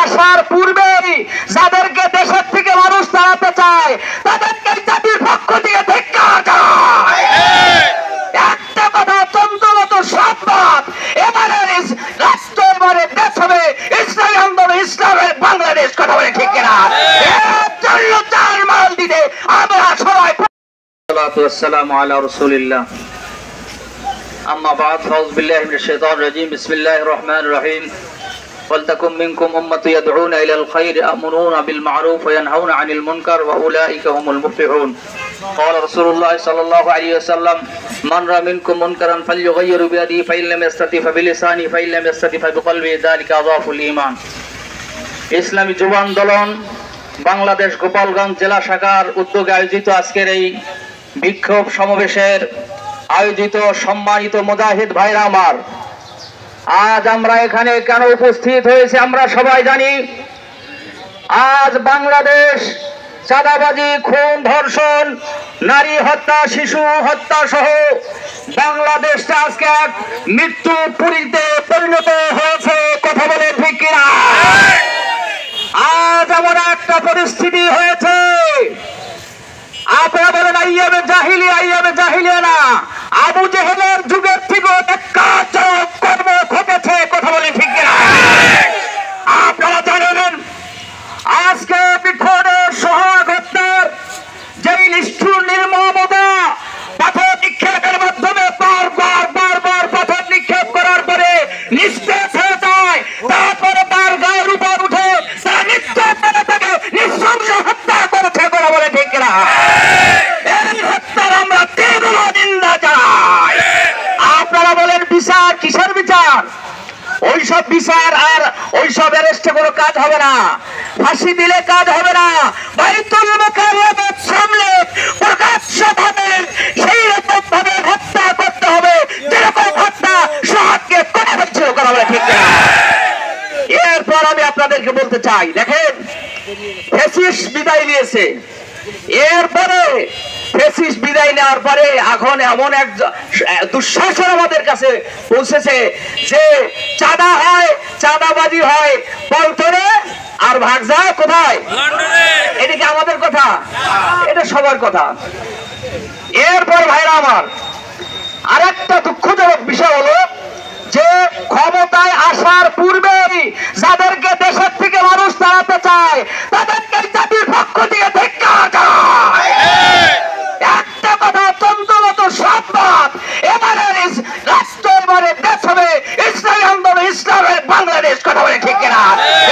আসার পূর্বেই যাদেরকে দেশের থেকে মানুষ তাড়াতে চায় তাদেরকে জাতির পক্ষ থেকে ধিক্কার জানায়। একটা কথা চন্দ্রমত সম্পদ, এবারের রাষ্ট্র এবারে দেশ হবে ইসলামী আন্দোলন, ইসলামের বাংলাদেশ। কথা বলে ঠিক কিনা? এর জন্য চার মাল দিতে আমরা সবাই। والسلام على رسول الله أما بعد فأعوذ بالله من الشيطان الرجيم بسم الله الرحمن الرحيم ولتكن منكم أمة يدعون إلى الخير يأمرون بالمعروف وينهون عن المنكر وأولئك هم المفلحون قال رسول الله صلى الله عليه وسلم من رأى منكم منكرا فليغير بيده فإن لم يستطع فبلسانه فإن لم يستطع فبقلبه ذلك أضعف الإيمان ইসলামী যুব আন্দোলন বাংলাদেশ গোপালগঞ্জ জেলা শাখার উদ্যোগে আয়োজিত আজকের এই বিক্ষোভ সমাবেশের আয়োজিত সম্মানিত মুজাহিদ ভাইরা আমার, আজ আমরা এখানে কেন উপস্থিত হয়েছে আমরা সবাই জানি। আজ বাংলাদেশ চাঁদাবাজি, খুন, ধর্ষণ, নারী হত্যা, শিশু হত্যা সহ বাংলাদেশটা আজকে এক মৃত্যু পুরীতে পরিণত হয়েছে। কথা বলে ঠিক কিনা? আজ এমন একটা পরিস্থিতি হয়েছে, আপনারা বলেন আইয়ামে জাহিলিয়া না, আবু জেহেলের যুগের থেকে একাচক কর্ম ঘটেছে। কথা বলে ঠিক কিনা? আপনারা জানেন আজকে বিক্ষোভের সহায়ক হত্যার যেই নিষ্ঠুর নির্মমতা, পাথর নিক্ষেপের মাধ্যমে বারবার পাথর নিক্ষেপ করার পরে নিস্তেজ হয়ে যায়, তারপরে তার গায়ের উপর উঠে তারা নিশ্চয় করে তাকে নৃশংস হত্যা করেছে। কথা বলে ঠিক কিনা? এই হত্যার আমরা তীব্র নিন্দা জানাই। আপনারা বলেন বিচার কিসের বিচার? ওইসব বিচার আর ওইসব অ্যারেস্টে কোনো কাজ হবে না, ফাঁসি দিলে কাজ হবে না। বাইতুল মুকাররমের সামনে প্রকাশ্যভাবে সেই রকম ভাবে হত্যা করতে হবে যেরকম হত্যা সোহাগকে করে ফেলছিল। কথা বলে ঠিক না? এরপর আমি আপনাদেরকে বলতে চাই, দেখেন ফ্যাসিস্ট বিদায় নিয়েছে, এরপরে ফ্যাসিস্ট বিদায় নেওয়ার পরে এখন এমন এক দুঃশাসন আমাদের কাছে পৌঁছেছে যে চাঁদা হয়, চাঁদাবাজি হয় পল্টনে, আর ভাগ যায় কোথায়? এটা কি আমাদের কথা? এটা সবার কথা। এরপর ভাইরা আমার, আরেকটা দুঃখজনক বিষয় হলো যে ক্ষমতায় আসার পূর্বেই যাদেরকে দেশের থেকে মানুষ তাড়াতে চায় তাদেরকে জাতির পক্ষ থেকে ধিক্কার জানায়। একটা কথা চন্দ্রমত সম্পদ, এবারের রাষ্ট্র এবারে দেশ হবে ইসলামী আন্দোলন, ইসলামের বাংলাদেশ। কথা বলে ঠিক কিনা?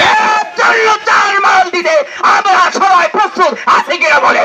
এর জন্য চার মাল দিতে আমরা সবাই প্রস্তুত আছি কিনা বলে।